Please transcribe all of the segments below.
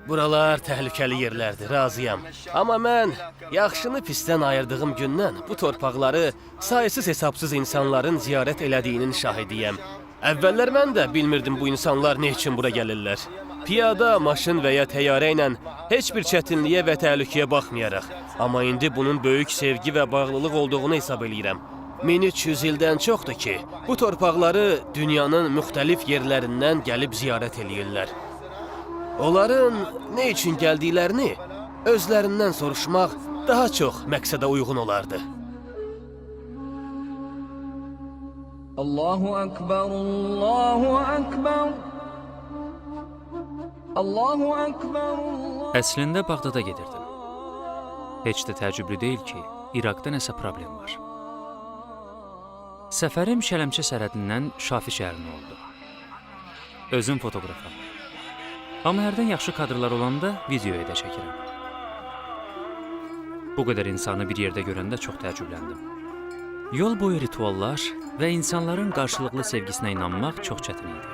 Buralar təhlükəli yerlərdir, razıyam. Amma mən yaxşını pisdən ayırdığım gündən bu torpaqları sayısız hesabsız insanların ziyarət elədiyinin şahidiyəm. Əvvəllər mən də bilmirdim bu insanlar nə üçün bura gəlirlər. Piyada, maşın və ya təyyarə ilə heç bir çətinliyə və təhlükəyə baxmayaraq. Amma indi bunun böyük sevgi və bağlılıq olduğunu hesab eləyirəm. 1300 ildən çoxdur ki, bu torpaqları dünyanın müxtəlif yerlərindən gəlib ziyarət eləyirlər. Onların nə üçün gəldiklərini özlərindən soruşmaq daha çox məqsədə uyğun olardı. Allahu Ekber, Allahu Ekber. Allahu Ekber, Allahu... Əslində Bağdada gedirdim. Heç də təəccüblü deyil ki, İraqda nəsə problem var. Səfərim Şələmçə sərhədindən Şafi şəhərinə oldu. Özüm fotoqrafam. Amma hərdən yaxşı kadrlar olanda videoya da çəkirəm. Bu qədər insanı bir yerdə görəndə çox təəccübləndim. Yol boyu rituallar və insanların qarşılıqlı sevgisinə inanmaq çox çətin idi.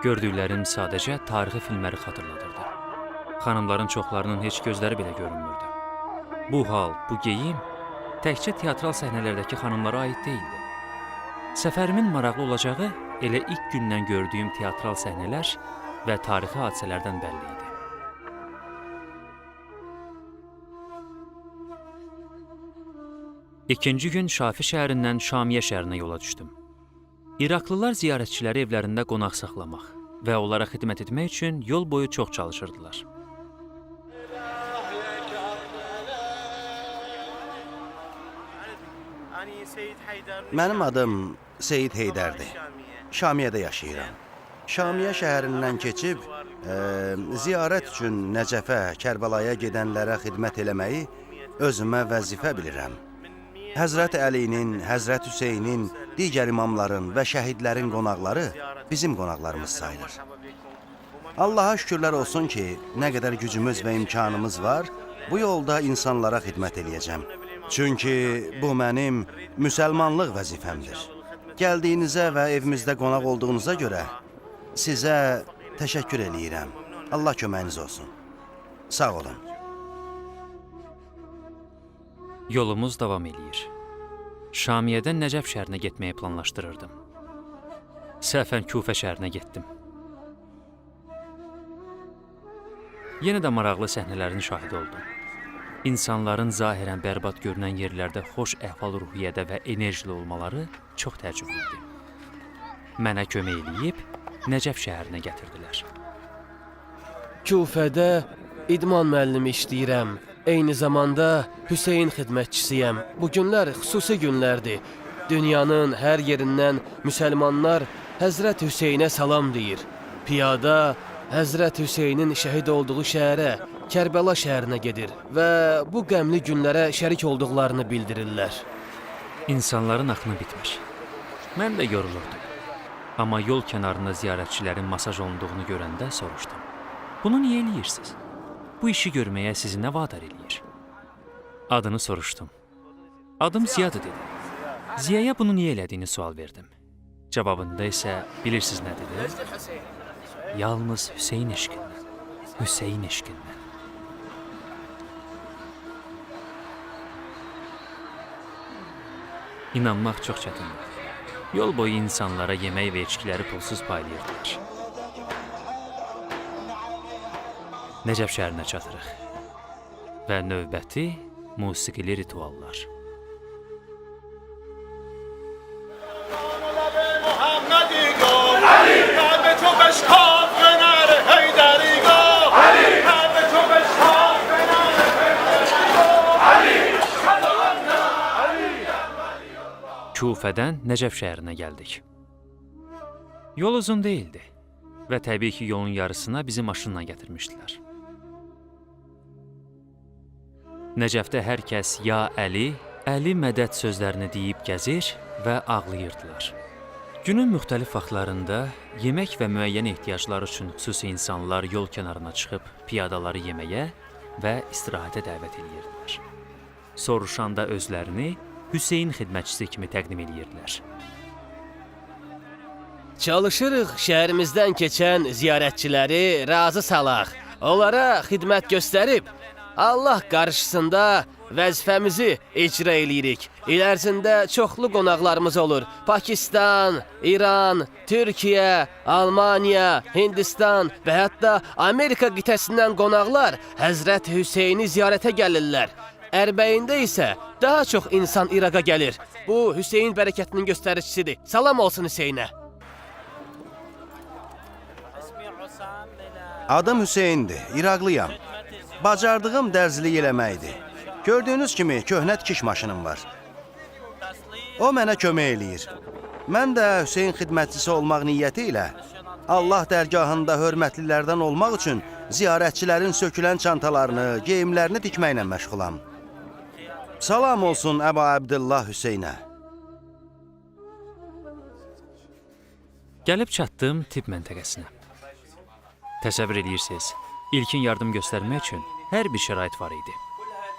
Gördüklərim sadəcə tarixi filmləri xatırladırdı. Xanımların çoxlarının heç gözləri belə görünmürdü. Bu hal, bu geyim təkcə teatral səhnələrdəki xanımlara aid deyildi. Səfərimin maraqlı olacağı elə ilk gündən gördüyüm teatral səhnələr və tarixi hadisələrdən bəlli idi. İkinci gün Şafi şəhərindən Şamiyə şəhərinə yola düşdüm. İraqlılar ziyarətçiləri evlərində qonaq saxlamaq və onlara xidmət etmək üçün yol boyu çox çalışırdılar. Mənim adım Seyid Heydərdir. Şamiyədə yaşayıram. Şamiyə şəhərindən keçib, ziyarət üçün Nəcəfə, Kərbəlaya gedənlərə xidmət eləməyi özümə vəzifə bilirəm. Həzrət Əlinin, Həzrət Hüseynin, digər imamların və şəhidlərin qonaqları bizim qonaqlarımız sayılır. Allaha şükürlər olsun ki, nə qədər gücümüz və imkanımız var, bu yolda insanlara xidmət eləyəcəm. Çünki bu mənim müsəlmanlıq vəzifəmdir. Gəldiyinizə və evimizdə qonaq olduğunuza görə sizə təşəkkür eləyirəm. Allah köməyiniz olsun. Sağ olun. Yolumuz davam eləyir. Şamiyədən Nəcəf şəhərinə getməyi planlaşdırırdım. Səhvən Kufə şəhərinə getdim. Yenə də maraqlı səhnələrin şahidi oldum. İnsanların zahirən bərbad görünən yerlərdə xoş əhval-ruhiyyədə və enerjili olmaları çox təəccüblü idi. Mənə kömək eləyib Nəcəf şəhərinə gətirdilər. Kufədə idman müəllimi işləyirəm. Eyni zamanda Hüseyn xidmətçisiyəm. Bu günlər xüsusi günlərdir. Dünyanın hər yerindən müsəlmanlar Həzrət Hüseynə salam deyir. Piyada Həzrət Hüseynin şəhid olduğu şəhərə, Kərbəla şəhərinə gedir və bu qəmli günlərə şərik olduqlarını bildirirlər. İnsanların axını bitmir. Mən də yorulurdum. Amma yol kənarında ziyarətçilərin masaj olunduğunu görəndə soruşdum. Bunu niyə eləyirsiniz? Bu işi görməyə sizi nə vadar eləyir? Adını soruşdum. Adım Ziyadır dedi. Ziyaya bunu niyə elədiyini sual verdim. Cavabında isə bilirsiniz nə dedi? Yalnız Hüseyn eşqindən. Hüseyn eşqindən. İnanmaq çox çətindir. Yol boyu insanlara yemək və içkiləri pulsuz paylayırdılar. Nəcəf şəhərinə çatırıq və növbəti musiqili rituallar. Kufədən Nəcəf şəhərinə gəldik. Yol uzun deyildi və təbii ki, yolun yarısına bizi maşınla gətirmişdilər. Nəcəfdə hər kəs ya Əli, Əli mədəd sözlərini deyib gəzir və ağlayırdılar. Günün müxtəlif vaxtlarında yemək və müəyyən ehtiyaclar üçün xüsusi insanlar yol kənarına çıxıb piyadaları yeməyə və istirahətə dəvət edirdilər. Soruşanda özlərini Hüseyn xidmətçisi kimi təqdim edirdilər. Çalışırıq şəhərimizdən keçən ziyarətçiləri razı salaq. onlara xidmət göstərib, Allah qarşısında vəzifəmizi icra eləyirik. İl ərzində çoxlu qonaqlarımız olur. Pakistan, İran, Türkiyə, Almaniya, Hindistan və hətta Amerika qitəsindən qonaqlar Həzrət Hüseyni ziyarətə gəlirlər. Ərbəyində isə daha çox insan İraqa gəlir. Bu Hüseyn bərəkətinin göstəricisidir. Salam olsun Hüseynə. Adım Hüseyndir, İraqlıyam. Bacardığım dərzilik eləməkdir. Gördüyünüz kimi köhnə tikiş maşınım var. O mənə kömək eləyir. Mən də Hüseyn xidmətçisi olmaq niyyəti ilə Allah dərgahında hörmətlilərdən olmaq üçün ziyarətçilərin sökülən çantalarını, geyimlərini tikməklə məşğulam. Salam olsun Əba Əbdillah Hüseynə. Gəlib çatdım tibb məntəqəsinə. Təsəvvür edirsiniz, ilkin yardım göstərmək üçün hər bir şərait var idi.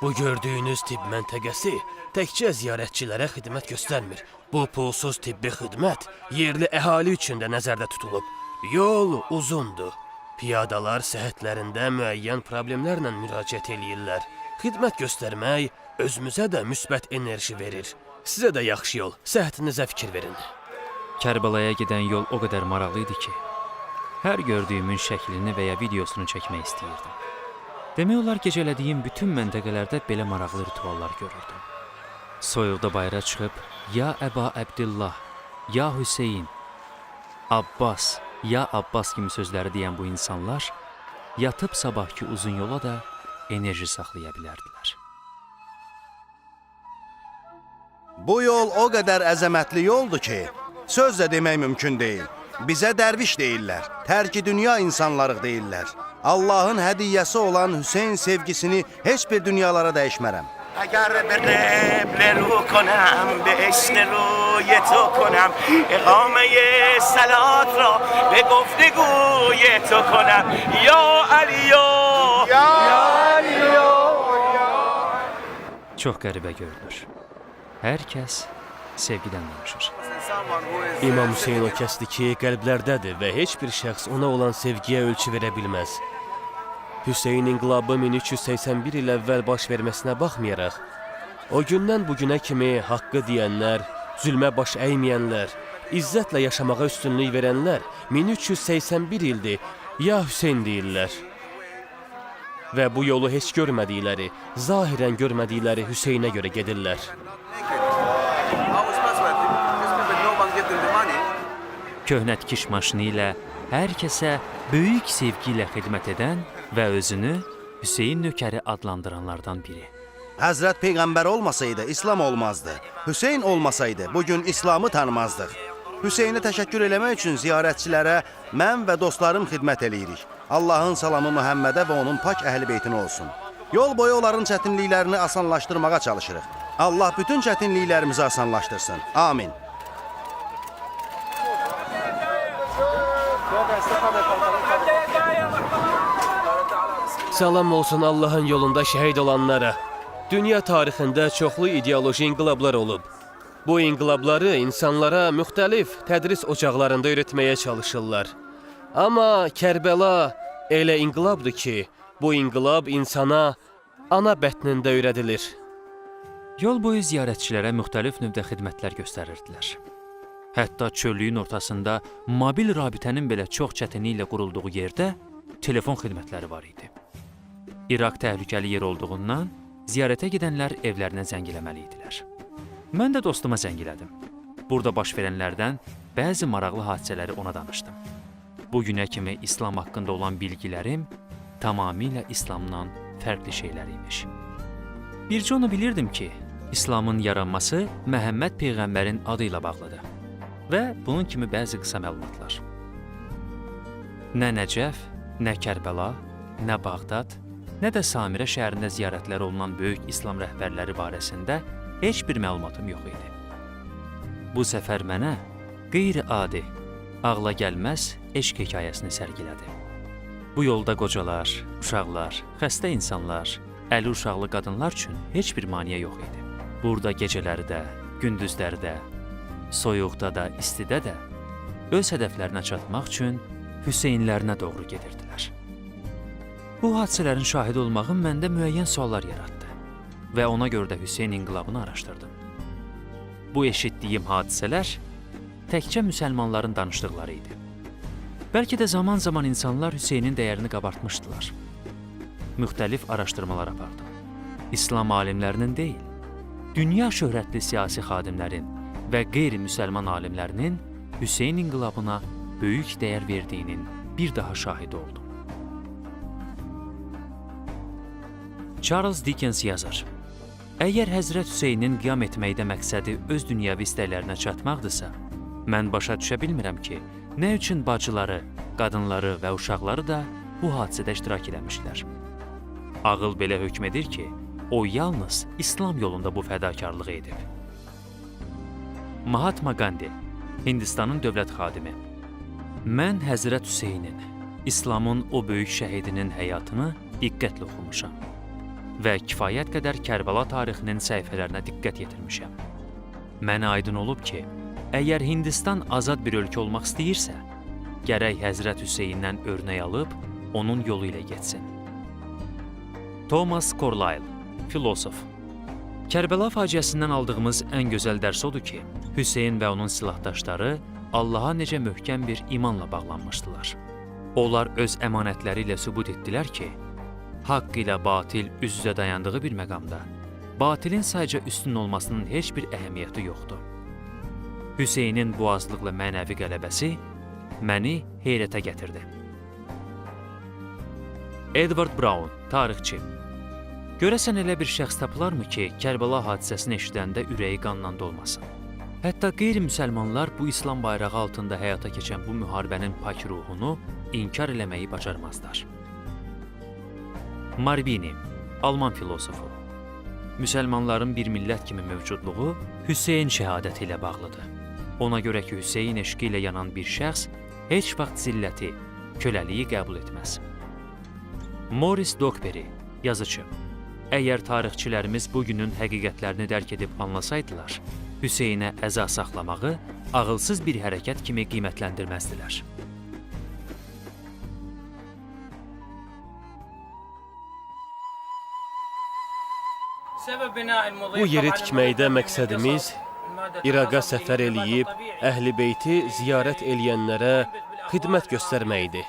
Bu gördüyünüz tibb məntəqəsi təkcə ziyarətçilərə xidmət göstərmir. Bu pulsuz tibbi xidmət yerli əhali üçün də nəzərdə tutulub. Yol uzundur. Piyadalar səhhətlərində müəyyən problemlərlə müraciət eləyirlər. Xidmət göstərmək özümüzə də müsbət enerji verir. Sizə də yaxşı yol, səhhətinizə fikir verin. Kərbəlaya gedən yol o qədər maraqlı idi ki, hər gördüyümün şəklini və ya videosunu çəkmək istəyirdim. Demək olar gecələdiyim bütün məntəqələrdə belə maraqlı rituallar görürdüm. Soyuqda bayıra çıxıb, ya Əba Əbdillah, ya Hüseyn, Abbas, ya Abbas kimi sözləri deyən bu insanlar yatıb sabahki uzun yola da enerji saxlaya bilərdilər. Bu yol o qədər əzəmətli yoldur ki, söz də demək mümkün deyil. Bizə dərviş deyirlər, tərki dünya insanlarıq deyirlər. Allahın hədiyyəsi olan Hüseyn sevgisini heç bir dünyalara dəyişmərəm. اگر به قبل رو کنم به عشق روی تو کنم اقامه صلات را به گفتگوی تو کنم یا علی یا علی. Çox qəribə görünür. Hər kəs sevgidən danışır. İmam Hüseyn o kəsdir ki, qəlblərdədir və heç bir şəxs ona olan sevgiyə ölçü verə bilməz. Hüseyn inqilabı 1381 il əvvəl baş verməsinə baxmayaraq, o gündən bugünə kimi haqqı deyənlər, zülmə baş əyməyənlər, izzətlə yaşamağa üstünlük verənlər 1381 ildir, ya Hüseyn deyirlər. Və bu yolu heç görmədikləri, zahirən görmədikləri Hüseynə görə gedirlər. Köhnə tikiş maşını ilə hər kəsə böyük sevgi ilə xidmət edən və özünü Hüseyn nökəri adlandıranlardan biri. Həzrət Peyğəmbər olmasaydı İslam olmazdı. Hüseyn olmasaydı bugün İslamı tanımazdıq. Hüseynə təşəkkür eləmək üçün ziyarətçilərə mən və dostlarım xidmət eləyirik. Allahın salamı Məhəmmədə və onun pak əhl-i beytinə olsun. Yol boyu onların çətinliklərini asanlaşdırmağa çalışırıq. Allah bütün çətinliklərimizi asanlaşdırsın. Amin. Salam olsun Allahın yolunda şəhid olanlara. Dünya tarixində çoxlu ideoloji inqilablar olub. Bu inqilabları insanlara müxtəlif tədris ocaqlarında öyrətməyə çalışırlar. Amma Kərbəla elə inqilabdır ki, bu inqilab insana ana bətnində öyrədilir. Yol boyu ziyarətçilərə müxtəlif növdə xidmətlər göstərirdilər. Hətta çöllüyün ortasında mobil rabitənin belə çox çətinliklə qurulduğu yerdə telefon xidmətləri var idi. İraq təhlükəli yer olduğundan ziyarətə gedənlər evlərinə zəng eləməli idilər. Mən də dostuma zəng elədim. Burada baş verənlərdən bəzi maraqlı hadisələri ona danışdım. Bugünə kimi İslam haqqında olan bilgilərim tamamilə İslamdan fərqli şeylər imiş. Bircə onu bilirdim ki, İslamın yaranması Məhəmməd Peyğəmbərin adı ilə bağlıdır və bunun kimi bəzi qısa məlumatlar. Nə Nəcəf, nə Kərbəla, nə Bağdad, nə də Samirə şəhərində ziyarətlər olunan böyük İslam rəhbərləri barəsində heç bir məlumatım yox idi. Bu səfər mənə qeyri-adi, ağla gəlməz eşq hekayəsini sərgilədi. Bu yolda qocalar, uşaqlar, xəstə insanlar, əli uşaqlı qadınlar üçün heç bir maneə yox idi. Burada gecələri də, gündüzləri də, soyuqda da, istidə də öz hədəflərinə çatmaq üçün Hüseynlərinə doğru gedirdilər. Bu hadisələrin şahidi olmağım məndə müəyyən suallar yaratdı və ona görə də Hüseyn inqilabını araşdırdım. Bu eşitdiyim hadisələr təkcə müsəlmanların danışdıqları idi. Bəlkə də zaman-zaman insanlar Hüseynin dəyərini qabartmışdılar. Müxtəlif araşdırmalar apardım. İslam alimlərinin deyil, dünya şöhrətli siyasi xadimlərin və qeyri-müsəlman alimlərinin Hüseyn inqilabına böyük dəyər verdiyinin bir daha şahidi oldum. Charles Dickens yazır: Əgər Həzrət Hüseynin qiyam etməkdə məqsədi öz dünyəvi istəklərinə çatmaqdırsa, mən başa düşə bilmirəm ki, nə üçün bacıları, qadınları və uşaqları da bu hadisədə iştirak eləmişlər. Ağıl belə hökm edir ki, o yalnız İslam yolunda bu fədakarlığı edib. Mahatma Gandhi, Hindistanın dövlət xadimi. Mən Həzrət Hüseynin, İslamın o böyük şəhidinin həyatını diqqətlə oxumuşam və kifayət qədər Kərbəla tarixinin səhifələrinə diqqət yetirmişəm. Mənə aydın olub ki, əgər Hindistan azad bir ölkə olmaq istəyirsə, gərək Həzrət Hüseyndən örnək alıb, onun yolu ilə getsin. Thomas Carlyle, filosof. Kərbəla faciəsindən aldığımız ən gözəl dərs odur ki, Hüseyn və onun silahdaşları Allaha necə möhkəm bir imanla bağlanmışdılar. Onlar öz əmanətləri ilə sübut etdilər ki, haqq ilə batil üz-üzə dayandığı bir məqamda, batilin sadəcə üstün olmasının heç bir əhəmiyyəti yoxdur. Hüseynin boğazlıqla mənəvi qələbəsi məni heyrətə gətirdi. Edward Brown, tarixçi. Görəsən elə bir şəxs tapılarmı ki, Kərbəla hadisəsini eşidəndə ürəyi qanla dolmasın? Hətta qeyri-müsəlmanlar bu İslam bayrağı altında həyata keçən bu müharibənin pak ruhunu inkar eləməyi bacarmazlar. Marvini, Alman filosofu. Müsəlmanların bir millət kimi mövcudluğu Hüseyn şəhadəti ilə bağlıdır. Ona görə ki, Hüseyn eşqi ilə yanan bir şəxs heç vaxt zilləti, köləliyi qəbul etməz. Morris Dockberry, yazıcı. Əgər tarixçilərimiz bugünün həqiqətlərini dərk edib anlasaydılar, Hüseynə əza saxlamağı ağılsız bir hərəkət kimi qiymətləndirməzdilər. Bu yeri tikməkdə məqsədimiz İraqa səfər eləyib Əhl-i Beyti ziyarət eləyənlərə xidmət göstərməkdir.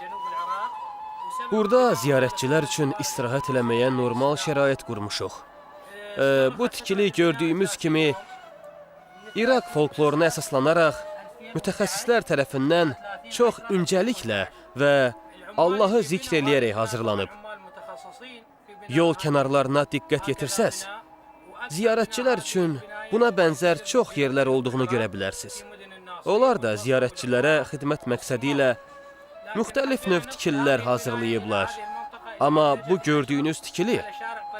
Burada ziyarətçilər üçün istirahət eləməyə normal şərait qurmuşuq. Bu tikili gördüyümüz kimi İraq folkloruna əsaslanaraq mütəxəssislər tərəfindən çox incəliklə və Allahı zikr eləyərək hazırlanıb. Yol kənarlarına diqqət yetirsəz, ziyarətçilər üçün buna bənzər çox yerlər olduğunu görə bilərsiniz. Onlar da ziyarətçilərə xidmət məqsədi ilə müxtəlif növ tikililər hazırlayıblar. Amma bu gördüyünüz tikili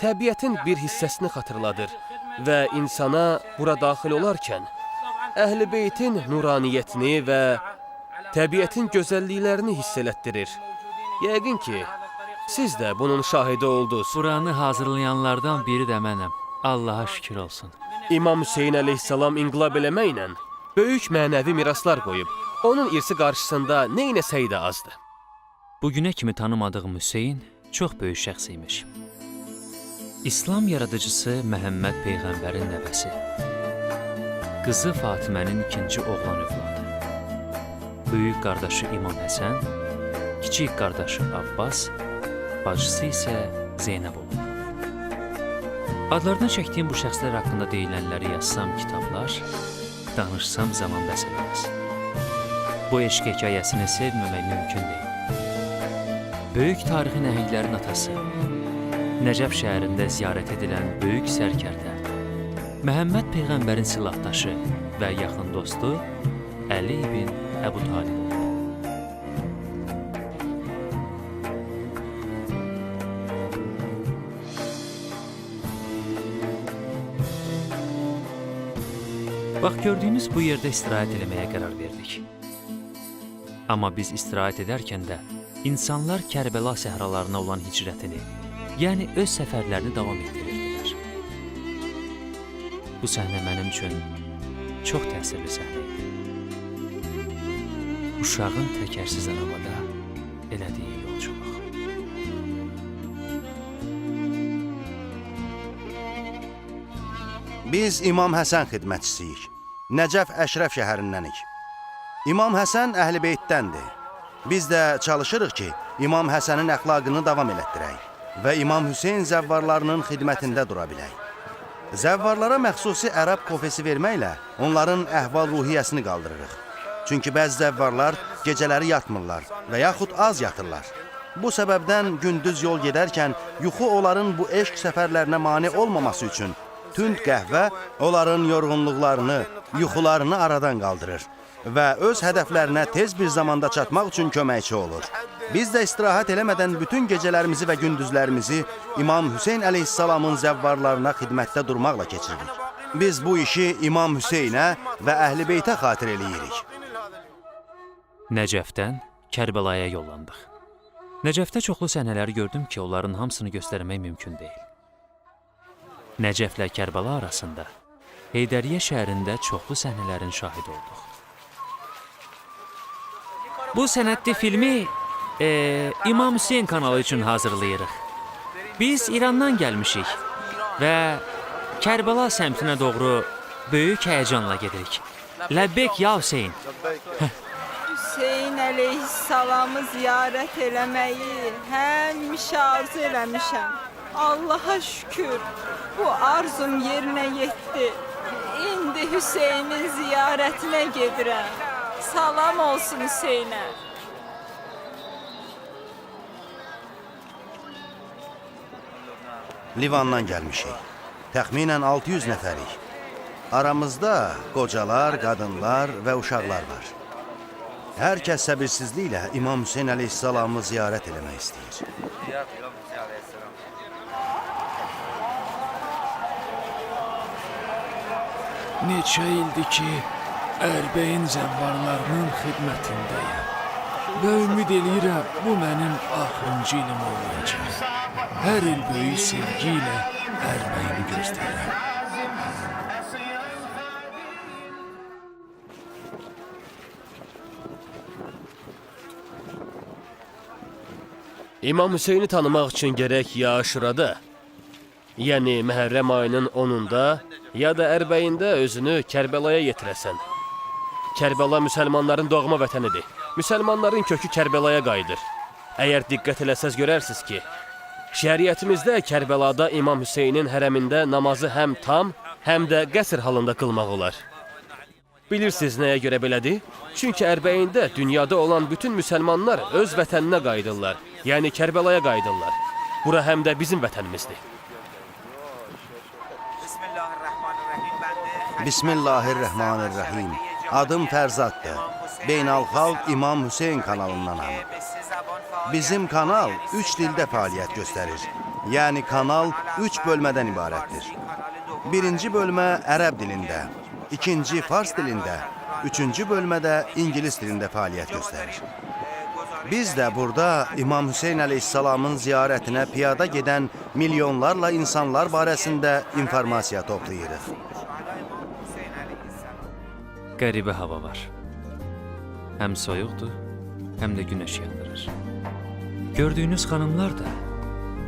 təbiətin bir hissəsini xatırladır və insana bura daxil olarkən Əhl-i Beytin nuraniyyətini və təbiətin gözəlliklərini hiss elətdirir. Yəqin ki, siz də bunun şahidi oldunuz. Buranı hazırlayanlardan biri də mənəm. Allaha şükür olsun. İmam Hüseyn əleyhissalam inqilab eləməklə böyük mənəvi miraslar qoyub. Onun irsi qarşısında nə inəsəyi də azdır. Bugünə kimi tanımadığım Hüseyn çox böyük şəxs imiş. İslam yaradıcısı Məhəmməd Peyğəmbərin nəvəsi. Qızı Fatimənin ikinci oğlan övladı. Böyük qardaşı İmam Həsən, kiçik qardaşı Abbas, bacısı isə Zeynəb olub. Adlarını çəkdiyim bu şəxslər haqqında deyilənləri yazsam kitablar, danışsam zaman bəs eləməz. Bu eşq hekayəsini sevməmək mümkün deyil. Böyük tarixi nəhənglərin atası, Nəcəf şəhərində ziyarət edilən böyük sərkərdə, Məhəmməd Peyğəmbərin silahdaşı və yaxın dostu Əli ibn Əbu Talib olub. Bax, gördüyünüz bu yerdə istirahət eləməyə qərar verdik. Amma biz istirahət edərkən də insanlar Kərbəla səhralarına olan hicrətini, yəni öz səfərlərini davam etdirirdilər. Bu səhnə mənim üçün çox təsirli səhnə idi. Uşağın təkərsiz arabada elədiyi yolculuq. Biz İmam Həsən xidmətçisiyik. Nəcəf Əşrəf şəhərindənik. İmam Həsən Əhl-i Beytdəndir. Biz də çalışırıq ki, İmam Həsənin əxlaqını davam elətdirək və İmam Hüseyn zəvvarlarının xidmətində dura bilək. Zəvvarlara məxsusi ərəb kofesi verməklə onların əhval-ruhiyyəsini qaldırırıq. Çünki bəzi zəvvarlar gecələri yatmırlar və yaxud az yatırlar. Bu səbəbdən gündüz yol gedərkən yuxu onların bu eşq səfərlərinə mane olmaması üçün tünd qəhvə onların yorğunluqlarını, yuxularını aradan qaldırır və öz hədəflərinə tez bir zamanda çatmaq üçün köməkçi olur. Biz də istirahət eləmədən bütün gecələrimizi və gündüzlərimizi İmam Hüseyn əleyhissalamın zəvvarlarına xidmətdə durmaqla keçiririk. Biz bu işi İmam Hüseynə və Əhl-i Beytə xatir eləyirik. Nəcəfdən Kərbəlaya yollandıq. Nəcəfdə çoxlu səhnələri gördüm ki, onların hamısını göstərmək mümkün deyil. Nəcəflə Kərbəla arasında Heydəriyyə şəhərində çoxlu səhnələrin şahidi olduq. Bu sənədli filmi İmam Hüseyn kanalı üçün hazırlayırıq. Biz İrandan gəlmişik və Kərbəla səmtinə doğru böyük həyəcanla gedirik. Ləbbeyk ya Hüseyn. Hüseyn əleyhissalamı ziyarət eləməyi həmişə arzu eləmişəm. Allaha şükür, bu arzum yerinə yetdi. İndi Hüseynin ziyarətinə gedirəm. Salam olsun Hüseynə. Livandan gəlmişik. Təxminən 600 nəfərik. Aramızda qocalar, qadınlar və uşaqlar var. Hər kəs səbirsizliklə İmam Hüseyn əleyhissalamı ziyarət eləmək istəyir. Neçə ildir ki, Ərbəyin zəvvarlarının xidmətindəyəm və ümid eləyirəm, bu mənim axırıncı ilim olmayacaq. Hər il böyük sevgi ilə Ərbəyini gözləyirəm. İmam Hüseyni tanımaq üçün gərək ya Aşurada, yəni Məhərrəm ayının 10-unda, ya da Ərbəyində özünü Kərbəlaya yetirəsən. Kərbəla müsəlmanların doğma vətənidir. Müsəlmanların kökü Kərbəlaya qayıdır. Əgər diqqət eləsəz görərsiniz ki, şəriətimizdə Kərbəlada İmam Hüseynin hərəmində namazı həm tam, həm də qəsr halında qılmaq olar. Bilirsiniz nəyə görə belədir? Çünki Ərbəyində dünyada olan bütün müsəlmanlar öz vətəninə qayıdırlar, yəni Kərbəlaya qayıdırlar. Bura həm də bizim vətənimizdir. Bismillahirrahmanirrahim. Adım Fərzaddır. Beynəlxalq İmam Hüseyn kanalındanam. Bizim kanal 3 dildə fəaliyyət göstərir. Yəni kanal 3 bölmədən ibarətdir. Birinci bölmə ərəb dilində, ikinci fars dilində, üçüncü bölmədə ingilis dilində fəaliyyət göstərir. Biz də burada İmam Hüseyn əleyhissalamın ziyarətinə piyada gedən milyonlarla insanlar barəsində informasiya toplayırıq. Qəribə hava var. Həm soyuqdur, həm də günəş yandırır. Gördüyünüz xanımlar da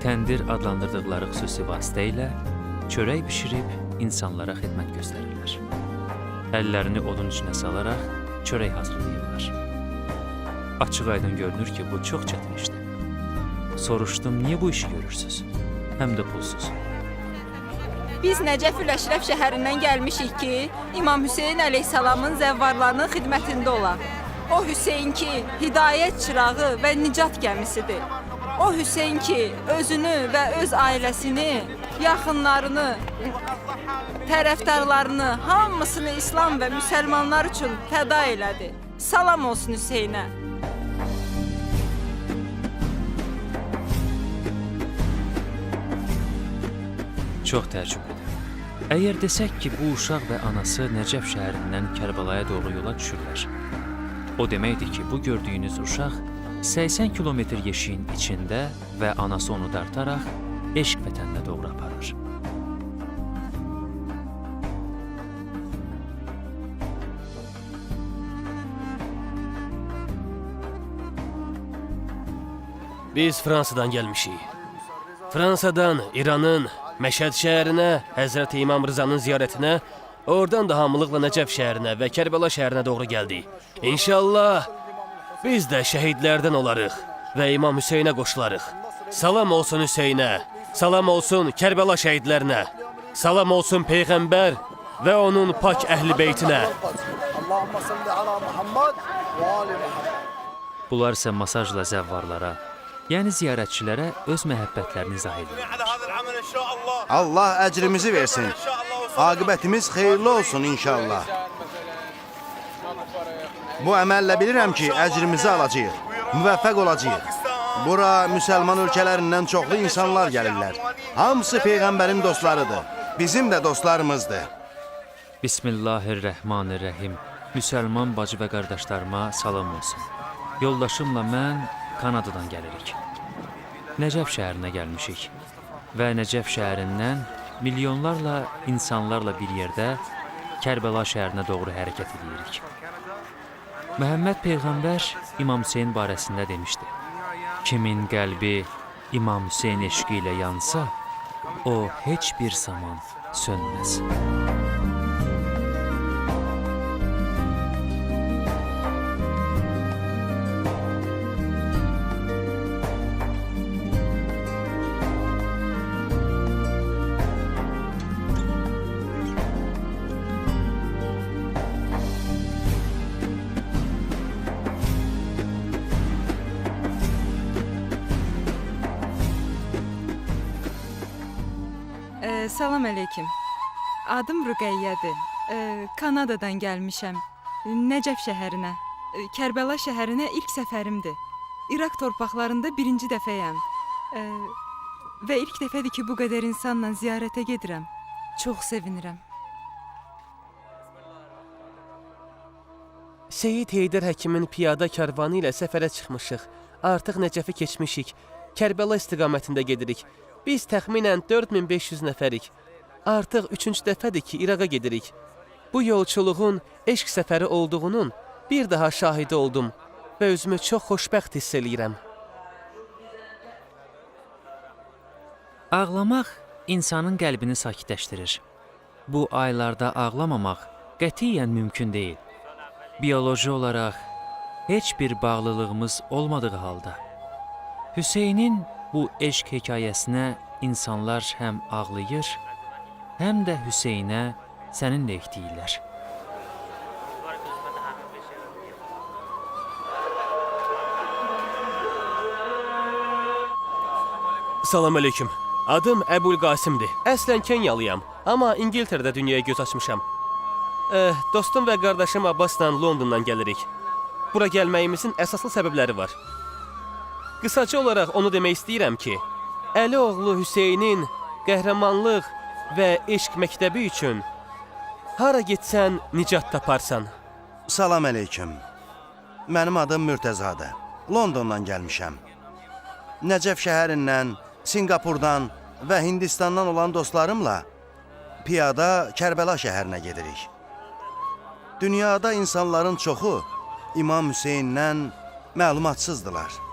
təndir adlandırdıqları xüsusi vasitə ilə çörək bişirib insanlara xidmət göstərirlər. Əllərini odun içinə salaraq çörək hazırlayırlar. Açıq aydın görünür ki, bu çox çətin işdir. Soruşdum, niyə bu işi görürsünüz? Həm də pulsuz. Biz Nəcəfül Əşrəf şəhərindən gəlmişik ki, İmam Hüseyn əleyhissalamın zəvvarlarının xidmətində olaq. O Hüseyn ki, hidayət çırağı və nicat gəmisidir. O Hüseyn ki, özünü və öz ailəsini, yaxınlarını, tərəfdarlarını, hamısını İslam və müsəlmanlar üçün fəda elədi. Salam olsun Hüseynə. Çox təəccüblüdür. Əgər desək ki, bu uşaq və anası Nəcəf şəhərindən Kərbəlaya doğru yola düşürlər, o deməkdir ki, bu gördüyünüz uşaq 80 kilometr yeşiyin içində və anası onu dartaraq eşq vətəninə doğru aparır. Biz Fransadan gəlmişik. Fransadan İranın Məşəd şəhərinə, Həzrəti İmam Rızanın ziyarətinə, oradan da hamılıqla Nəcəf şəhərinə və Kərbəla şəhərinə doğru gəldik. İnşallah biz də şəhidlərdən olarıq və İmam Hüseynə qoşularıq. Salam olsun Hüseynə, salam olsun Kərbəla şəhidlərinə, salam olsun Peyğəmbər və onun pak əhli beytinə. Bunlar isə masajla zəvvarlara, yəni ziyarətçilərə öz məhəbbətlərini izah edirlər. Allah əcrimizi versin. Aqibətimiz xeyirli olsun inşallah. Bu əməllə bilirəm ki, əcrimizi alacağıq, müvəffəq olacağıq. Bura müsəlman ölkələrindən çoxlu insanlar gəlirlər. Hamısı Peyğəmbərin dostlarıdır. Bizim də dostlarımızdır. Bismillahirrahmanirrahim. Müsəlman bacı və qardaşlarıma salam olsun. Yoldaşımla mən Kanadadan gəlirik. Nəcəf şəhərinə gəlmişik və Nəcəf şəhərindən milyonlarla insanlarla bir yerdə Kərbəla şəhərinə doğru hərəkət edirik. Məhəmməd Peyğəmbər İmam Hüseyn barəsində demişdi: kimin qəlbi İmam Hüseyn eşqi ilə yansa, o heç bir zaman sönməz. Salam əleykum. Adım Rüqəyyədir. Kanadadan gəlmişəm. Nəcəf şəhərinə. Kərbəla şəhərinə ilk səfərimdir. İraq torpaqlarında birinci dəfəyəm. Və ilk dəfədir ki, bu qədər insanla ziyarətə gedirəm. Çox sevinirəm. Seyid Heydər həkimin piyada karvanı ilə səfərə çıxmışıq. Artıq Nəcəfi keçmişik. Kərbəla istiqamətində gedirik. Biz təxminən 4500 nəfərik. Artıq 3-cü dəfədir ki, İraqa gedirik. Bu yolçuluğun eşq səfəri olduğunun bir daha şahidi oldum və özümü çox xoşbəxt hiss eləyirəm. Ağlamaq insanın qəlbini sakitləşdirir. Bu aylarda ağlamamaq qətiyyən mümkün deyil. Bioloji olaraq heç bir bağlılığımız olmadığı halda. Hüseynin bu eşq hekayəsinə insanlar həm ağlayır, həm də Hüseynə səninlə deyirlər. Salam əleykum. Adım Əbul Qasimdir. Əslən Kenyalıyam, amma İngiltərədə dünyaya göz açmışam. Dostum və qardaşım Abbasla Londondan gəlirik. Bura gəlməyimizin əsaslı səbəbləri var. Qısaca olaraq onu demək istəyirəm ki, Əli oğlu Hüseynin qəhrəmanlıq və eşq məktəbi üçün hara getsən nicat taparsan. Salam əleykum. Mənim adım Mürtəzadır. Londondan gəlmişəm. Nəcəf şəhərindən, Singapurdan və Hindistandan olan dostlarımla piyada Kərbəla şəhərinə gedirik. Dünyada insanların çoxu İmam Hüseyndən məlumatsızdılar.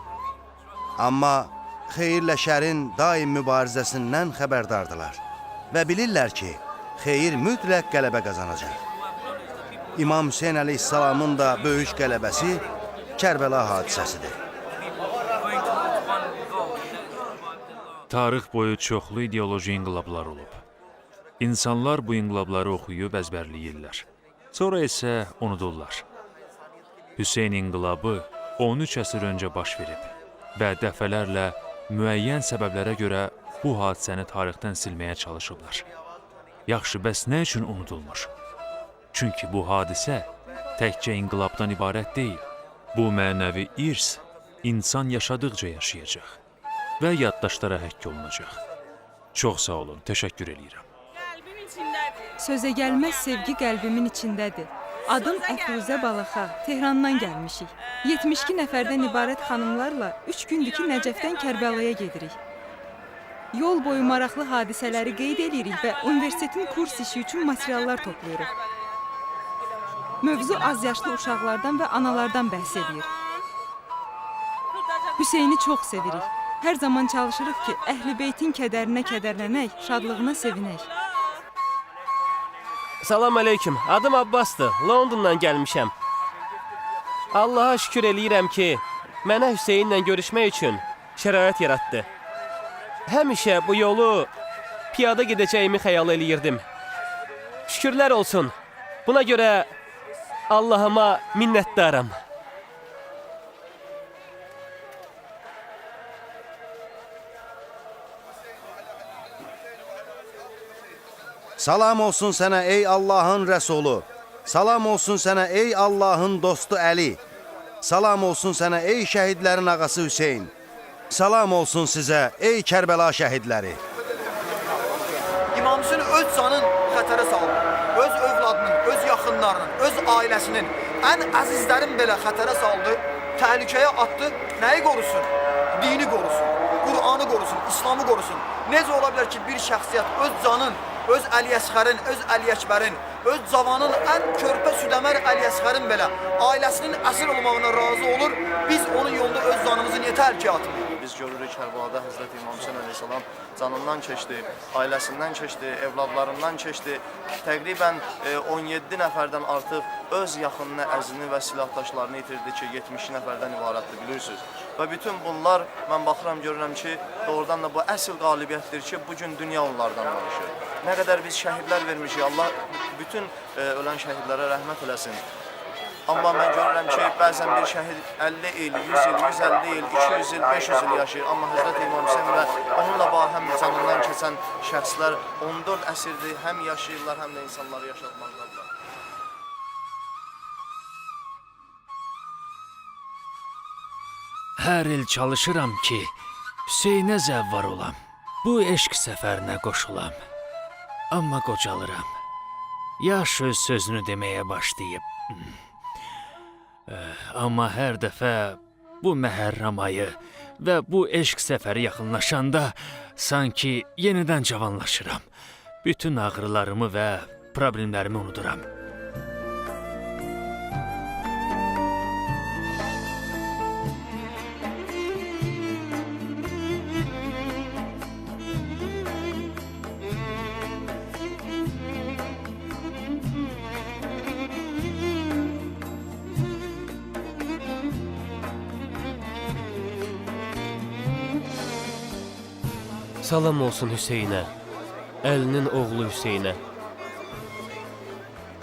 Amma xeyirlə şərin daim mübarizəsindən xəbərdardılar və bilirlər ki, xeyir mütləq qələbə qazanacaq. İmam Hüseyn əleyhissalamın da böyük qələbəsi Kərbəla hadisəsidir. Tarix boyu çoxlu ideoloji inqilablar olub. İnsanlar bu inqilabları oxuyub əzbərləyirlər. Sonra isə unudurlar. Hüseyn inqilabı 13 əsr öncə baş verib və dəfələrlə müəyyən səbəblərə görə bu hadisəni tarixdən silməyə çalışıblar. Yaxşı, bəs nə üçün unudulmuş? Çünki bu hadisə təkcə inqilabdan ibarət deyil. Bu mənəvi irs insan yaşadıqca yaşayacaq və yaddaşlara həkk olunacaq. Çox sağ olun, təşəkkür eləyirəm. Sözə gəlməz sevgi qəlbimin içindədir. Adım Əfruzə Balaxa, Tehrandan gəlmişik. 72 nəfərdən ibarət xanımlarla 3 gündür ki, Nəcəfdən Kərbəlaya gedirik. Yol boyu maraqlı hadisələri qeyd edirik və universitetin kurs işi üçün materiallar toplayırıq. Mövzu az yaşlı uşaqlardan və analardan bəhs edir. Hüseyni çox sevirik. Hər zaman çalışırıq ki, Əhl-i-Beytin kədərinə kədərlənək, şadlığına sevinək. Salam əleyküm. Adım Abbasdır. Londondan gəlmişəm. Allaha şükür eləyirəm ki, mənə Hüseynlə görüşmək üçün şərait yaratdı. Həmişə bu yolu piyada gedəcəyimi xəyal eləyirdim. Şükürlər olsun. Buna görə Allahıma minnətdaram. Salam olsun sənə ey Allahın rəsulu. Salam olsun sənə ey Allahın dostu Əli. Salam olsun sənə ey şəhidlərin ağası Hüseyn. Salam olsun sizə ey Kərbəla şəhidləri. İmam Hüseyn öz canın xətərə saldı. Öz övladının, öz yaxınlarının, öz ailəsinin, ən əzizlərin belə xətərə saldı, təhlükəyə atdı. Nəyi qorusun? Dini qorusun, Qur'anı qorusun, İslamı qorusun. Necə ola bilər ki, bir şəxsiyyət öz canın, öz Əli Əsxərin, öz Əli Əkbərin, öz cavanın ən körpə südəmər Əli Əsxərin belə ailəsinin əsir olmağına razı olur, biz onun yolunda öz canımızı niyə tərk atmıyıq? Biz görürük Kərbalada Həzrət İmam Hüseyn əleyhissalam canından keçdi, ailəsindən keçdi, evladlarından keçdi. Təqribən 17 nəfərdən artıq öz yaxınını, əzini və silahdaşlarını itirdi ki, 70 nəfərdən ibarətdir, bilirsiniz. Və bütün bunlar, mən baxıram, görürəm ki, doğrudan da bu əsl qalibiyyətdir ki, bugün dünya onlardan danışır. Nə qədər biz şəhidlər vermişik, Allah bütün ölən şəhidlərə rəhmət eləsin. Amma mən görürəm ki, bəzən bir şəhid 50 il, 100 il, 150 il, 200 il, 500 il yaşayır. Amma Həzrət İmam Hüseyn və onunla bağlı həm canından keçən şəxslər 14 əsrdir, həm yaşayırlar, həm də insanları yaşatmaqdadırlar. Hər il çalışıram ki, Hüseynə zəvvar olam. Bu eşq səfərinə qoşulam. Amma qocalıram. Yaş öz sözünü deməyə başlayıb. Amma hər dəfə bu Məhərrəm ayı və bu eşq səfəri yaxınlaşanda sanki yenidən cavanlaşıram. Bütün ağrılarımı və problemlərimi unuduram. Salam olsun Hüseynə, Əlinin oğlu Hüseynə.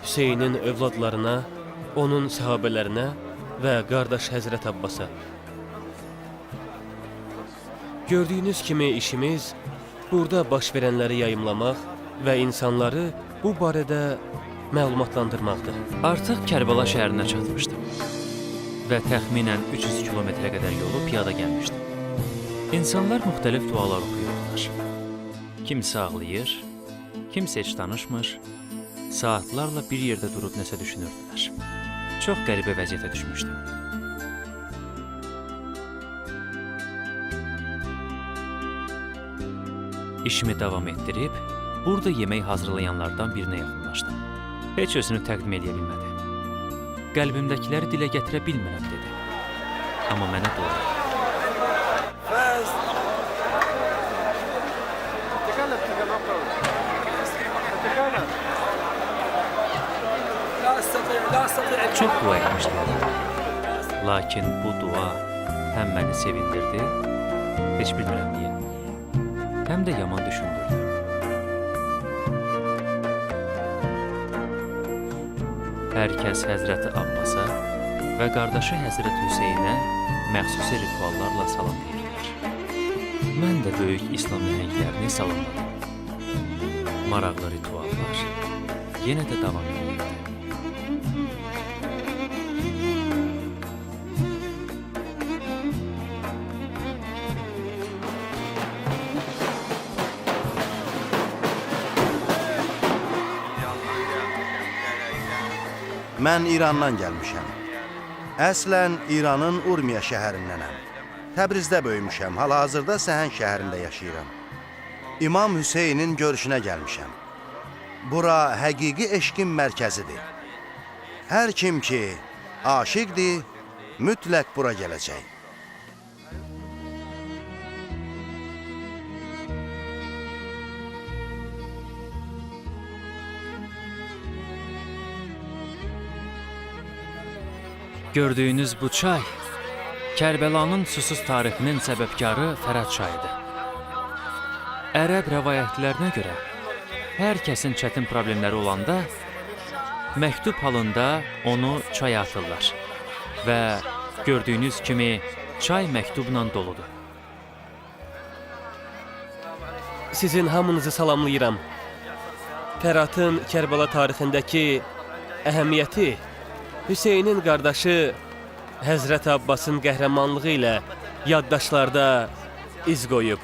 Hüseynin övladlarına, onun səhabələrinə və qardaş Həzrət Abbasa. Gördüyünüz kimi işimiz burada baş verənləri yayımlamaq və insanları bu barədə məlumatlandırmaqdır. Artıq Kərbala şəhərinə çatmışdım və təxminən 300 kilometrə qədər yolu piyada gəlmişdim. İnsanlar müxtəlif dualar oxuyurdular. Kimsə ağlayır, kimsə heç danışmır, saatlarla bir yerdə durub nəsə düşünürdülər. Çox qəribə vəziyyətə düşmüşdüm. İşimi davam etdirib, burada yemək hazırlayanlardan birinə yaxınlaşdım. Heç özünü təqdim edə bilmədi. Qəlbimdəkiləri dilə gətirə bilmirəm, dedi. Amma mənə doğru. Çox dua etmişdim. Lakin bu dua həm məni sevindirdi, heç bilmirəm niyə, həm də yaman düşündürdü. Hər kəs Həzrəti Abbasa və qardaşı Həzrət Hüseynə məxsusi rituallarla salam deyirlər. Mən də böyük İslam nəhənglərini salamladım. Maraqlı rituallar yenə də davam edirdi. Mən İrandan gəlmişəm. Əslən İranın Urmiya şəhərindənəm. Təbrizdə böyümüşəm, hal-hazırda Səhənd şəhərində yaşayıram. İmam Hüseynin görüşünə gəlmişəm. Bura həqiqi eşqin mərkəzidir. Hər kim ki aşiqdir, mütləq bura gələcək. Gördüyünüz bu çay Kərbəlanın susuz tarixinin səbəbkarı Fərəd çayıdır. Ərəb rəvayətlərinə görə hər kəsin çətin problemləri olanda məktub halında onu çaya atırlar və gördüyünüz kimi çay məktubla doludur. Sizin hamınızı salamlayıram. Fəradın Kərbəla tarixindəki əhəmiyyəti Hüseynin qardaşı Həzrət Abbasın qəhrəmanlığı ilə yaddaşlarda iz qoyub.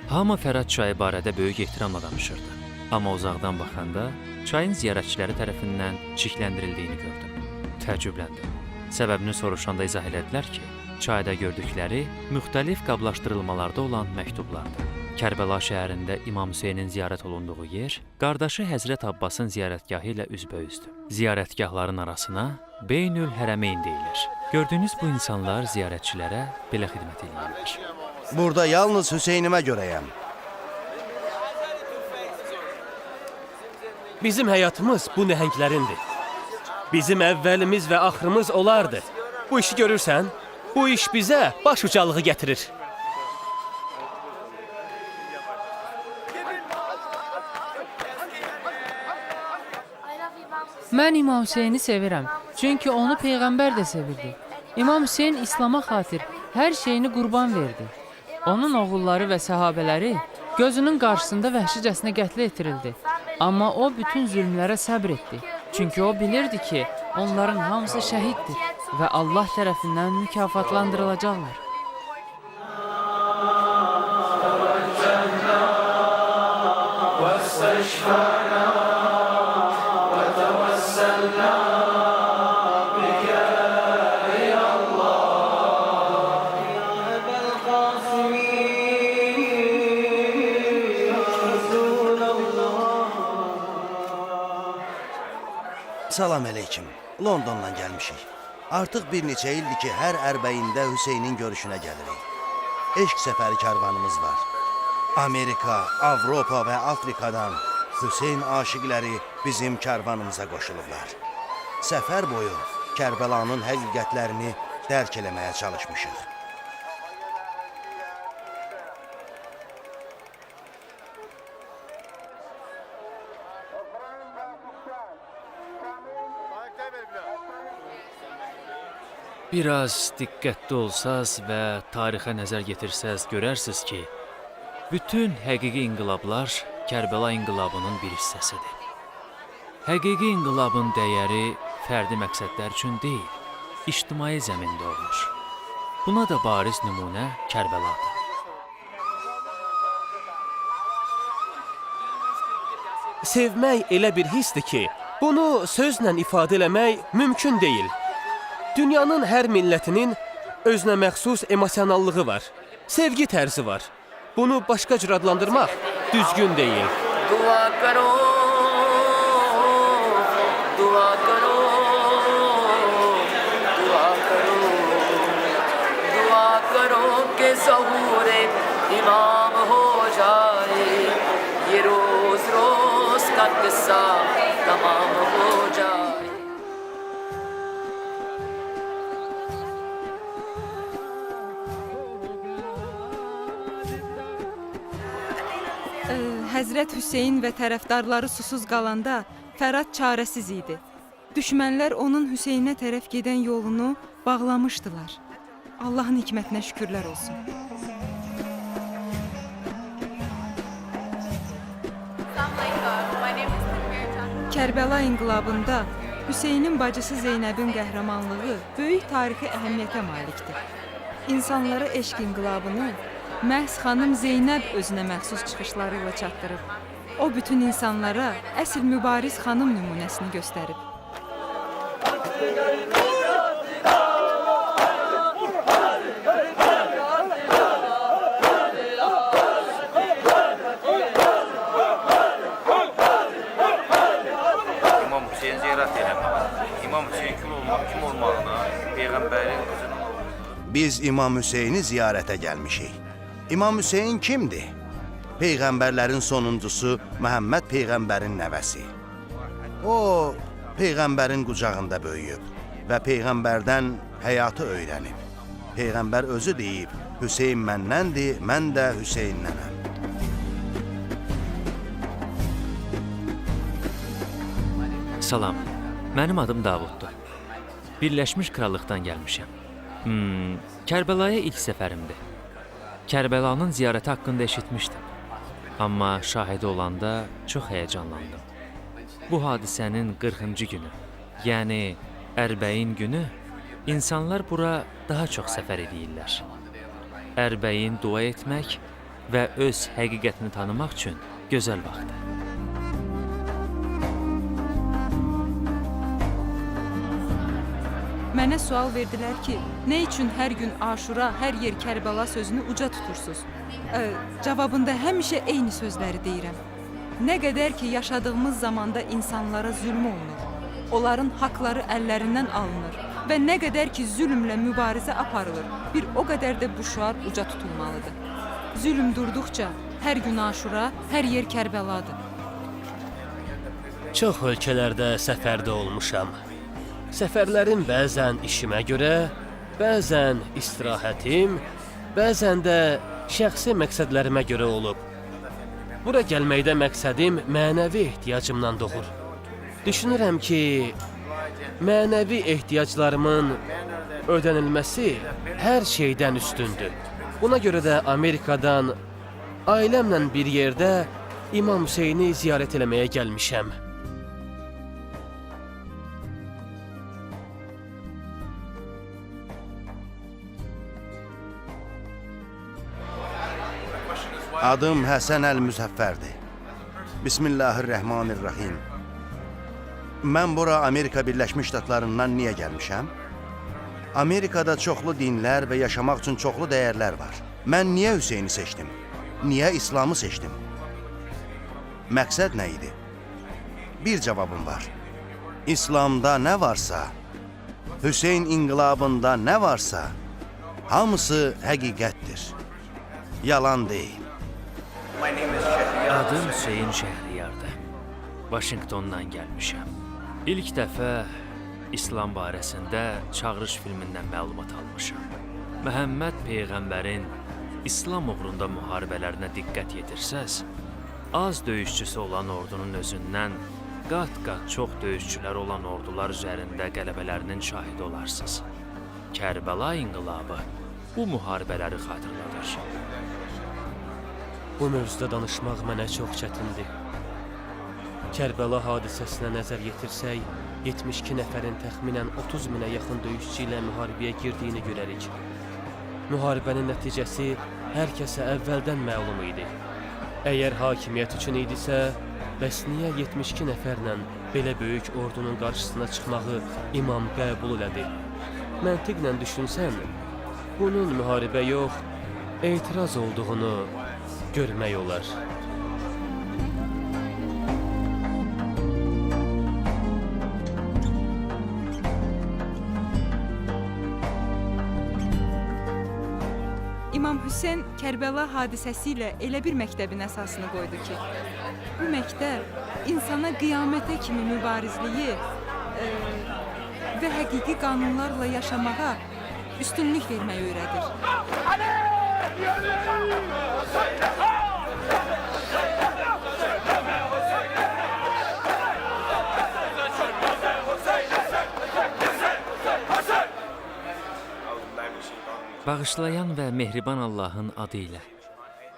Hamı Fərəd çayı barədə böyük ehtiramla danışırdı. Amma uzaqdan baxanda çayın ziyarətçiləri tərəfindən çirkləndirildiyini gördüm. Təəccübləndim. Səbəbini soruşanda izah elədilər ki, çayda gördükləri müxtəlif qablaşdırılmalarda olan məktublardır. Kərbəla şəhərində İmam Hüseynin ziyarət olunduğu yer qardaşı Həzrət Abbasın ziyarətgahı ilə üzbəüzdür. Ziyarətgahların arasına Beynül Hərəmeyn deyilir. Gördüyünüz bu insanlar ziyarətçilərə belə xidmət edirlər. Burada yalnız Hüseynimə görəyəm. Bizim həyatımız bu nəhənglərindir. Bizim əvvəlimiz və axırımız onlardır. Bu işi görürsən, bu iş bizə baş ucalığı gətirir. Mən İmam Hüseyni sevirəm, çünki onu Peyğəmbər də sevirdi. İmam Hüseyn İslama xatir hər şeyini qurban verdi. Onun oğulları və səhabələri gözünün qarşısında vəhşicəsinə qətlə yetirildi. Amma o bütün zülmlərə səbr etdi. Çünki o bilirdi ki, onların hamısı şəhiddir və Allah tərəfindən mükafatlandırılacaqlar. Salam əleykim. Londondan gəlmişik. Artıq bir neçə ildir ki, hər ərbəyində Hüseynin görüşünə gəlirik. Eşq səfəri karvanımız var. Amerika, Avropa və Afrikadan Hüseyn aşiqləri bizim karvanımıza qoşulublar. Səfər boyu Kərbəlanın həqiqətlərini dərk eləməyə çalışmışıq. Biraz diqqətli olsaz və tarixə nəzər yetirsəz görərsiniz ki, bütün həqiqi inqilablar Kərbəla inqilabının bir hissəsidir. Həqiqi inqilabın dəyəri fərdi məqsədlər üçün deyil, ictimai zəmində olur. Buna da bariz nümunə Kərbəladır. Sevmək elə bir hissdir ki, bunu sözlə ifadə eləmək mümkün deyil. Dünyanın hər millətinin özünə məxsus emosionallığı var, sevgi tərzi var. Bunu başqa cür adlandırmaq düzgün deyil. Dua karo, dua karo, dua karo, dua karo ke zahur-e imam ho jaye, ye roz roz ka qissa tamam ho jaye. Həzrət Hüseyn və tərəfdarları susuz qalanda Fərad çarəsiz idi. Düşmənlər onun Hüseynə tərəf gedən yolunu bağlamışdılar. Allahın hikmətinə şükürlər olsun. Kərbəla inqilabında Hüseynin bacısı Zeynəbin qəhrəmanlığı böyük tarixi əhəmiyyətə malikdir. İnsanlara eşq inqilabını məhz xanım Zeynəb özünə məxsus çıxışları ilə çatdırıb. O bütün insanlara əsl mübariz xanım nümunəsini göstərib. İmam Hüseyin ziyarət eləmək, İmam Hüseyin kim olmağına, Peyğəmbərin qızının. Biz İmam Hüseyni ziyarətə gəlmişik. İmam Hüseyin kimdir? Peyğəmbərlərin sonuncusu Məhəmməd Peyğəmbərin nəvəsi. O, Peyğəmbərin qucağında böyüyüb. və peyğəmbərdən həyatı öyrənib. Peyğəmbər özü deyib, Hüseyn məndəndir, mən də Hüseynnənəm. Salam, mənim adım Davuddur. Birləşmiş Krallıqdan gəlmişəm. Kərbəlaya ilk səfərimdir. Kərbəlanın ziyarəti haqqında eşitmişdim. Amma şahidi olanda çox həyəcanlandım. Bu hadisənin 40-cı günü, yəni Ərbəyin günü, insanlar bura daha çox səfər edirlər. Ərbəyin dua etmək və öz həqiqətini tanımaq üçün gözəl vaxtdır. Mənə sual verdilər ki, nə üçün hər gün Aşura, hər yer Kərbəla sözünü uca tutursunuz? Cavabında həmişə eyni sözləri deyirəm. Nə qədər ki, yaşadığımız zamanda insanlara zülm olunur, onların haqları əllərindən alınır və nə qədər ki, zülmlə mübarizə aparılır, bir o qədər də bu şüar uca tutulmalıdır. Zülm durduqca hər gün Aşura, hər yer Kərbəladır. Çox ölkələrdə səfərdə olmuşam. Səfərlərim bəzən işimə görə, bəzən istirahətim, bəzən də şəxsi məqsədlərimə görə olub. Bura gəlməkdə məqsədim mənəvi ehtiyacımdan doğur. Düşünürəm ki, mənəvi ehtiyaclarımın ödənilməsi hər şeydən üstündür. Buna görə də Amerikadan ailəmlə bir yerdə İmam Hüseyni ziyarət eləməyə gəlmişəm. Adım Həsən Əl-Müzəffərdir. Bismillahirrahmanirrahim. Mən bura Amerika Birləşmiş Ştatlarından niyə gəlmişəm? Amerikada çoxlu dinlər və yaşamaq üçün çoxlu dəyərlər var. Mən niyə Hüseyni seçdim? Niyə İslamı seçdim? Məqsəd nə idi? Bir cavabım var. İslamda nə varsa, Hüseyn inqilabında nə varsa, hamısı həqiqətdir. Yalan deyil. Adım Hüseyn Şəhriyardır. Vaşinqtondan gəlmişəm. İlk dəfə İslam barəsində Çağırış filmindən məlumat almışam. Məhəmməd Peyğəmbərin İslam uğrunda müharibələrinə diqqət yetirsəz, az döyüşçüsü olan ordunun özündən qat-qat çox döyüşçülər olan ordular üzərində qələbələrinin şahidi olarsınız. Kərbəla inqilabı bu müharibələri xatırladır. Bu mövzuda danışmaq mənə çox çətindir. Kərbəla hadisəsinə nəzər yetirsək, 72 nəfərin təxminən 30 minə yaxın döyüşçü ilə müharibəyə girdiyini görərik. Müharibənin nəticəsi hər kəsə əvvəldən məlum idi. Əgər hakimiyyət üçün idisə, bəs niyə 72 nəfərlə belə böyük ordunun qarşısına çıxmağı imam qəbul elədi? Məntiqlə düşünsən, bunun müharibə yox, etiraz olduğunu görmək olar. İmam Hüseyn Kərbəla hadisəsi ilə elə bir məktəbin əsasını qoydu ki, bu məktəb insana qiyamətə kimi mübarizliyi və həqiqi qanunlarla yaşamağa üstünlük verməyi öyrədir. Bağışlayan və mehriban Allahın adı ilə.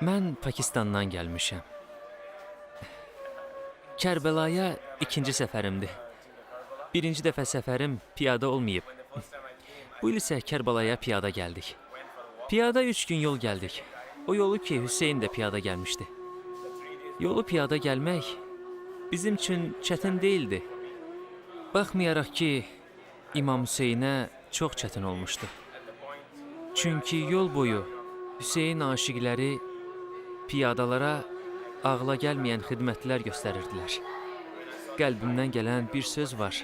Mən Pakistandan gəlmişəm. Kərbəlaya ikinci səfərimdir. Birinci dəfə səfərim piyada olmayıb. Bu il isə Kərbəlaya piyada gəldik. Piyada 3 gün yol gəldik. O yolu ki, Hüseyn də piyada gəlmişdi. Yolu piyada gəlmək bizim üçün çətin deyildi. Baxmayaraq ki, İmam Hüseynə çox çətin olmuşdu. Çünki yol boyu Hüseyn aşiqləri piyadalara ağla gəlməyən xidmətlər göstərirdilər. Qəlbimdən gələn bir söz var.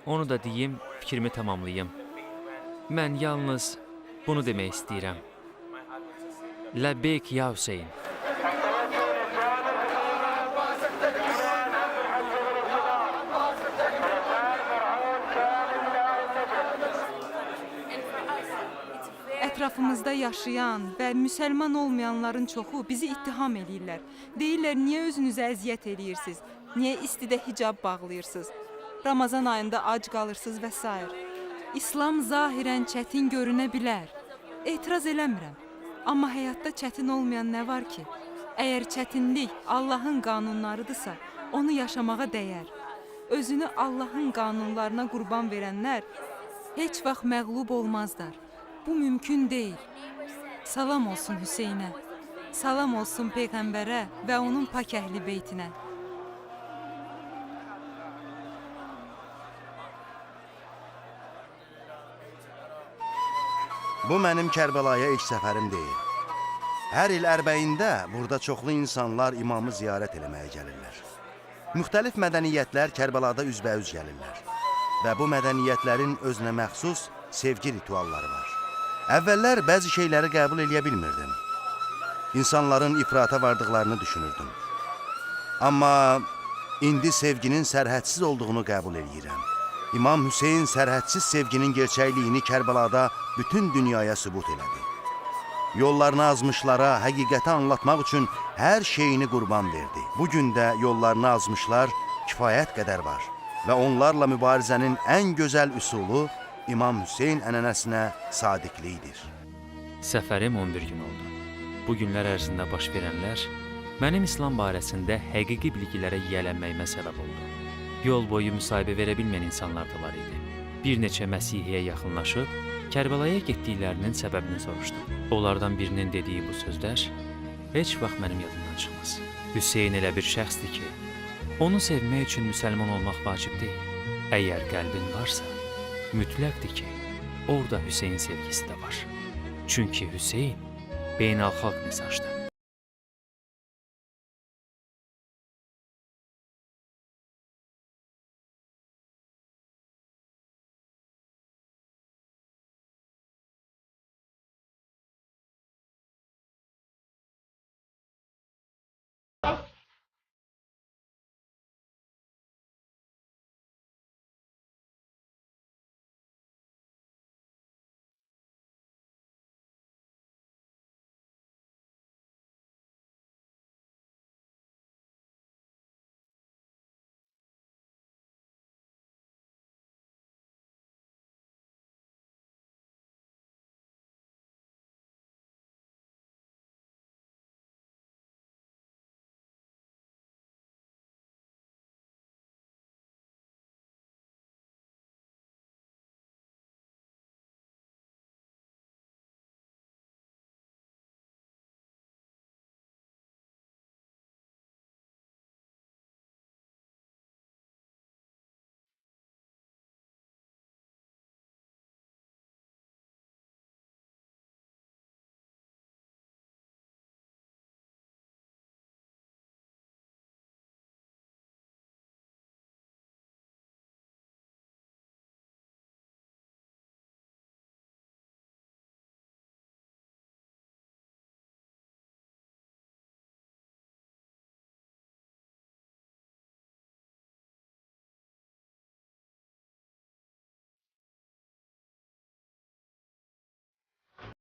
Onu da deyim, fikrimi tamamlayım. Mən yalnız bunu demək istəyirəm. Ləbbeyk ya Hüseyn. Ətrafımızda yaşayan və müsəlman olmayanların çoxu bizi ittiham eləyirlər. Deyirlər, niyə özünüzə əziyyət eləyirsiniz? Niyə istidə hicab bağlayırsınız? Ramazan ayında ac qalırsınız və s. İslam zahirən çətin görünə bilər. Etiraz eləmirəm. Amma həyatda çətin olmayan nə var ki? Əgər çətinlik Allahın qanunlarıdırsa, onu yaşamağa dəyər. Özünü Allahın qanunlarına qurban verənlər heç vaxt məğlub olmazlar. Bu mümkün deyil. Salam olsun Hüseynə. Salam olsun Peyğəmbərə və onun pak əhli beytinə. Bu mənim Kərbəlaya ilk səfərim deyil. Hər il ərbəyində burada çoxlu insanlar imamı ziyarət eləməyə gəlirlər. Müxtəlif mədəniyyətlər Kərbəlada üzbəüz gəlirlər və bu mədəniyyətlərin özünə məxsus sevgi ritualları var. Əvvəllər bəzi şeyləri qəbul eləyə bilmirdim. İnsanların ifrata vardıqlarını düşünürdüm. Amma indi sevginin sərhədsiz olduğunu qəbul eləyirəm. İmam Hüseyn sərhədsiz sevginin gerçəkliyini Kərbəlada bütün dünyaya sübut elədi. Yollarını azmışlara həqiqəti anlatmaq üçün hər şeyini qurban verdi. Bugün də yollarını azmışlar kifayət qədər var və onlarla mübarizənin ən gözəl üsulu İmam Hüseyn ənənəsinə sadiqlikdir. Səfərim 11 gün oldu. Bu günlər ərzində baş verənlər mənim İslam barəsində həqiqi bilgilərə yiyələnməyimə səbəb oldu. Yol boyu müsahibə verə bilməyən insanlar da var idi. Bir neçə Məsihiyə yaxınlaşıb Kərbəlaya getdiklərinin səbəbini soruşdum. Onlardan birinin dediyi bu sözlər heç vaxt mənim yadımdan çıxmaz. Hüseyn elə bir şəxsdir ki, onu sevmək üçün müsəlman olmaq vacib deyil. Əgər qəlbin varsa, mütləqdir ki, orada Hüseyn sevgisi də var. Çünki Hüseyn beynəlxalq mesajdır.